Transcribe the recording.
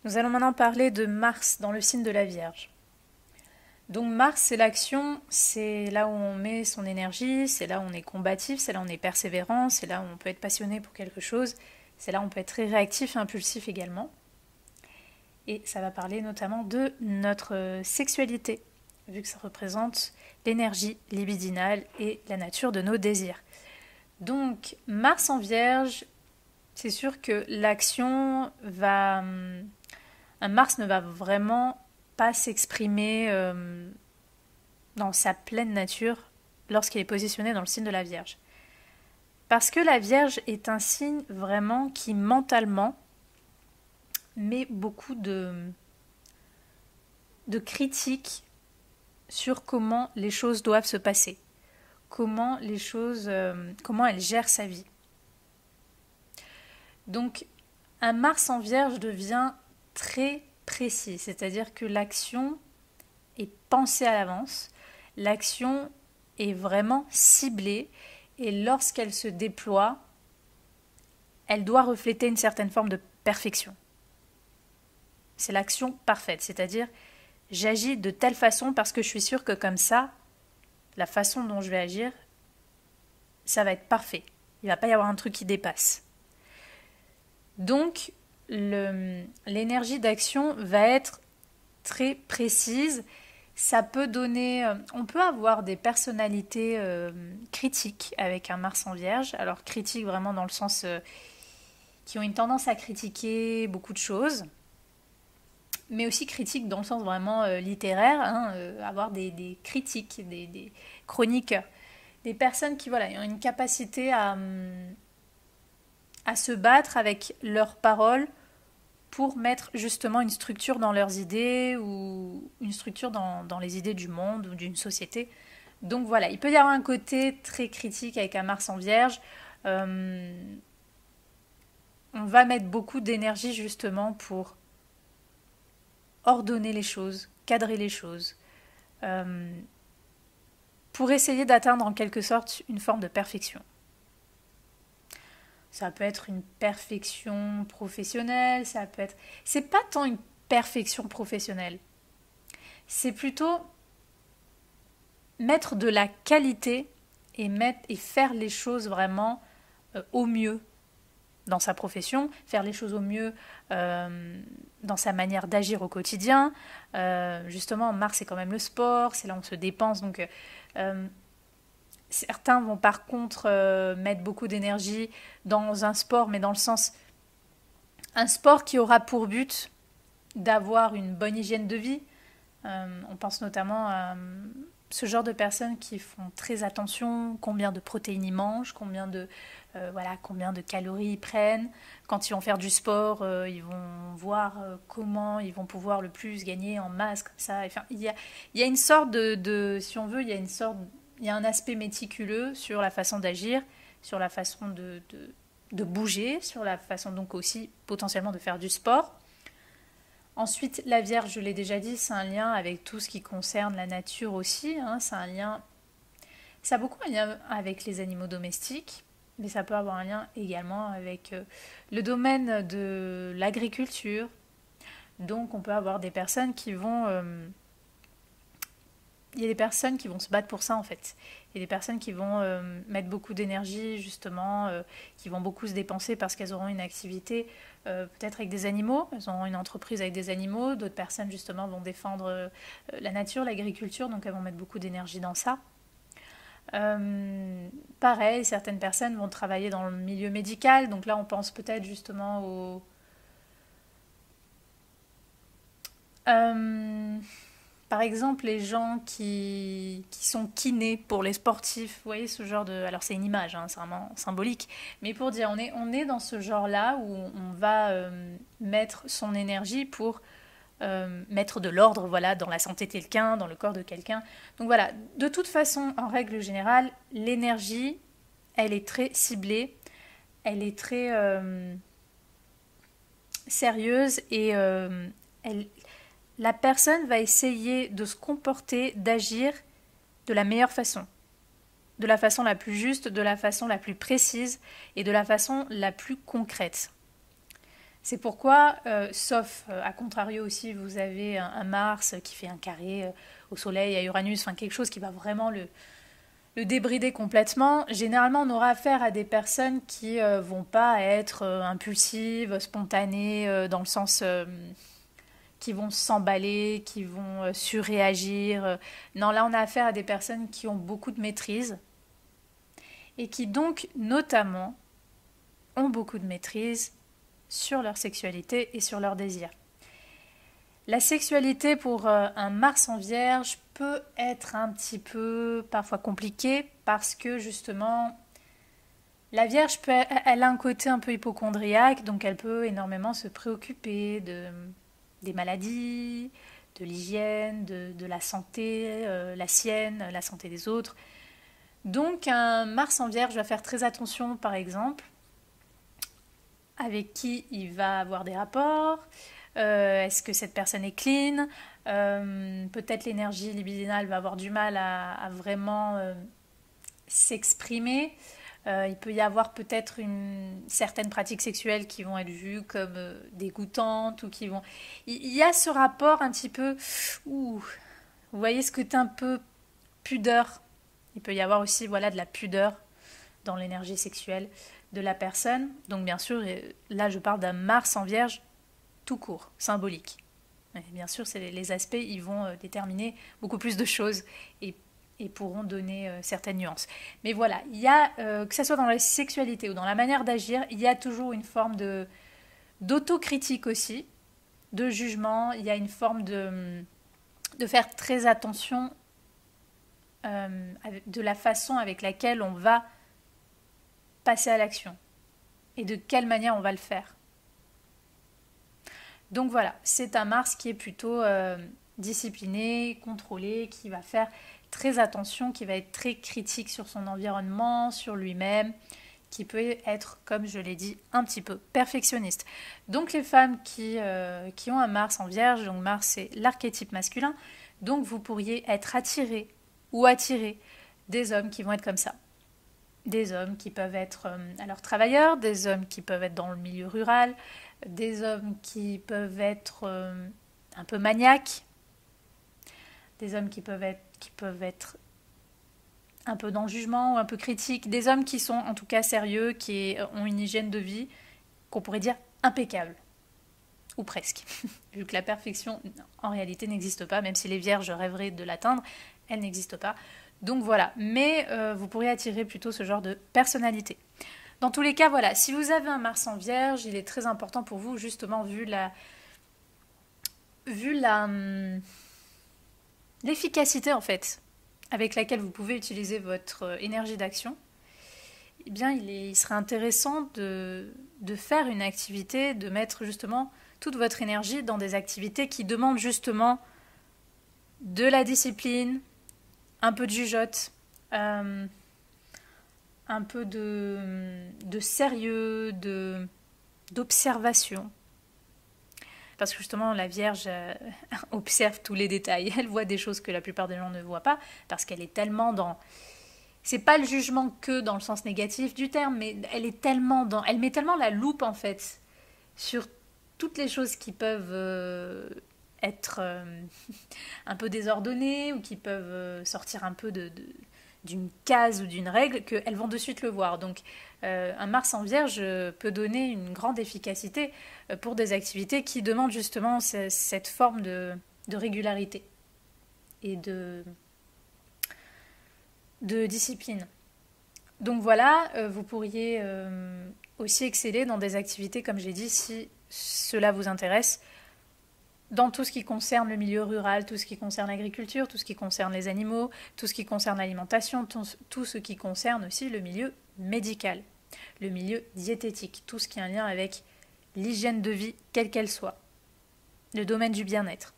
Nous allons maintenant parler de Mars dans le signe de la Vierge. Donc Mars, c'est l'action, c'est là où on met son énergie, c'est là où on est combatif, c'est là où on est persévérant, c'est là où on peut être passionné pour quelque chose, c'est là où on peut être très réactif et impulsif également. Et ça va parler notamment de notre sexualité, vu que ça représente l'énergie libidinale et la nature de nos désirs. Donc Mars en Vierge, c'est sûr que l'action va... Un Mars ne va vraiment pas s'exprimer dans sa pleine nature lorsqu'il est positionné dans le signe de la Vierge. Parce que la Vierge est un signe vraiment qui mentalement met beaucoup de critiques sur comment les choses doivent se passer, comment elle gère sa vie. Donc un Mars en Vierge devient très précis, c'est-à-dire que l'action est pensée à l'avance, l'action est vraiment ciblée et lorsqu'elle se déploie, elle doit refléter une certaine forme de perfection. C'est l'action parfaite, c'est-à-dire j'agis de telle façon parce que je suis sûre que comme ça, la façon dont je vais agir, ça va être parfait. Il ne va pas y avoir un truc qui dépasse. Donc, l'énergie d'action va être très précise. Ça peut donner... on peut avoir des personnalités critiques avec un Mars en Vierge. Alors, critiques vraiment dans le sens... qui ont une tendance à critiquer beaucoup de choses. Mais aussi critiques dans le sens vraiment littéraire. Avoir des critiques, des chroniqueurs. Des personnes qui voilà, ont une capacité à se battre avec leurs paroles pour mettre justement une structure dans leurs idées ou une structure dans les idées du monde ou d'une société. Donc voilà, il peut y avoir un côté très critique avec un Mars en Vierge. On va mettre beaucoup d'énergie justement pour ordonner les choses, cadrer les choses, pour essayer d'atteindre en quelque sorte une forme de perfection. Ça peut être une perfection professionnelle, ça peut être... C'est pas tant une perfection professionnelle. C'est plutôt mettre de la qualité et faire les choses vraiment au mieux dans sa profession, faire les choses au mieux dans sa manière d'agir au quotidien. Justement, Mars, c'est quand même le sport, c'est là où on se dépense, donc... certains vont par contre mettre beaucoup d'énergie dans un sport, mais dans le sens un sport qui aura pour but d'avoir une bonne hygiène de vie. On pense notamment à ce genre de personnes qui font très attention combien de protéines ils mangent, combien de calories ils prennent. Quand ils vont faire du sport, ils vont voir comment ils vont pouvoir le plus gagner en masse, comme ça. Enfin, il y a une sorte si on veut, il y a un aspect méticuleux sur la façon d'agir, sur la façon de bouger, sur la façon donc aussi potentiellement de faire du sport. Ensuite, la Vierge, je l'ai déjà dit, c'est un lien avec tout ce qui concerne la nature aussi. C'est un lien, ça a beaucoup un lien avec les animaux domestiques, mais ça peut avoir un lien également avec le domaine de l'agriculture. Donc, on peut avoir des personnes qui vont il y a des personnes qui vont se battre pour ça en fait. Il y a des personnes qui vont mettre beaucoup d'énergie justement, qui vont beaucoup se dépenser parce qu'elles auront une activité peut-être avec des animaux, elles auront une entreprise avec des animaux, d'autres personnes justement vont défendre la nature, l'agriculture, donc elles vont mettre beaucoup d'énergie dans ça. Pareil, certaines personnes vont travailler dans le milieu médical, donc là on pense peut-être justement aux... Par exemple, les gens qui sont kinés pour les sportifs, vous voyez ce genre de... Alors c'est une image, c'est vraiment symbolique, mais pour dire, on est dans ce genre-là où on va mettre son énergie pour mettre de l'ordre voilà, dans la santé de quelqu'un, dans le corps de quelqu'un. Donc voilà, de toute façon, en règle générale, l'énergie, elle est très ciblée, elle est très sérieuse et la personne va essayer de se comporter, d'agir de la meilleure façon, de la façon la plus juste, de la façon la plus précise et de la façon la plus concrète. C'est pourquoi, sauf à contrario aussi, vous avez un Mars qui fait un carré au Soleil, à Uranus, enfin quelque chose qui va vraiment le débrider complètement. Généralement, on aura affaire à des personnes qui vont pas être impulsives, spontanées, dans le sens qui vont s'emballer, qui vont surréagir. Non, là, on a affaire à des personnes qui ont beaucoup de maîtrise et qui donc, notamment, ont beaucoup de maîtrise sur leur sexualité et sur leur désir. La sexualité pour un Mars en Vierge peut être un petit peu parfois compliquée parce que justement la Vierge elle a un côté un peu hypocondriaque, donc elle peut énormément se préoccuper des maladies, de l'hygiène, de la santé, la sienne, la santé des autres. Donc un Mars en Vierge va faire très attention par exemple avec qui il va avoir des rapports. Est-ce que cette personne est clean? Peut-être l'énergie libidinale va avoir du mal à vraiment s'exprimer. Il peut y avoir peut-être certaines pratiques sexuelles qui vont être vues comme dégoûtantes ou qui vont... Il y a ce rapport un petit peu... Ouh, vous voyez ce côté un peu pudeur. Il peut y avoir aussi voilà, de la pudeur dans l'énergie sexuelle de la personne. Donc bien sûr, là je parle d'un Mars en Vierge tout court, symbolique. Et bien sûr, les aspects, ils vont déterminer beaucoup plus de choses et pourront donner certaines nuances. Mais voilà, il y a, que ce soit dans la sexualité ou dans la manière d'agir, il y a toujours une forme d'autocritique aussi, de jugement, il y a une forme de faire très attention de la façon avec laquelle on va passer à l'action et de quelle manière on va le faire. Donc voilà, c'est un Mars qui est plutôt discipliné, contrôlé, qui va faire très attention, qui va être très critique sur son environnement, sur lui-même, qui peut être, comme je l'ai dit, un petit peu perfectionniste. Donc les femmes qui ont un Mars en Vierge, donc Mars c'est l'archétype masculin, donc vous pourriez être attiré ou attirer des hommes qui vont être comme ça. Des hommes qui peuvent être alors travailleurs, des hommes qui peuvent être dans le milieu rural, des hommes qui peuvent être un peu maniaques, des hommes qui peuvent être un peu dans le jugement ou un peu critiques, des hommes qui sont en tout cas sérieux, qui ont une hygiène de vie qu'on pourrait dire impeccable, ou presque, vu que la perfection en réalité n'existe pas, même si les vierges rêveraient de l'atteindre, elle n'existe pas. Donc voilà, mais vous pourriez attirer plutôt ce genre de personnalité. Dans tous les cas, voilà, si vous avez un Mars en Vierge, il est très important pour vous, justement, vu l'efficacité, en fait, avec laquelle vous pouvez utiliser votre énergie d'action, eh bien, il serait intéressant de faire une activité, de mettre justement toute votre énergie dans des activités qui demandent justement de la discipline, un peu de jugeote, un peu de sérieux, d'observation. Parce que justement, la Vierge observe tous les détails. Elle voit des choses que la plupart des gens ne voient pas, parce qu'elle est tellement dans... C'est pas le jugement que dans le sens négatif du terme, mais elle est tellement dans... Elle met tellement la loupe, en fait, sur toutes les choses qui peuvent être un peu désordonnées, ou qui peuvent sortir un peu d'une case ou d'une règle, qu'elles vont de suite le voir. Donc un Mars en Vierge peut donner une grande efficacité pour des activités qui demandent justement cette forme de régularité et de discipline. Donc voilà, vous pourriez aussi exceller dans des activités, comme j'ai dit, si cela vous intéresse, dans tout ce qui concerne le milieu rural, tout ce qui concerne l'agriculture, tout ce qui concerne les animaux, tout ce qui concerne l'alimentation, tout ce qui concerne aussi le milieu médical, le milieu diététique, tout ce qui a un lien avec l'hygiène de vie, quelle qu'elle soit, le domaine du bien-être.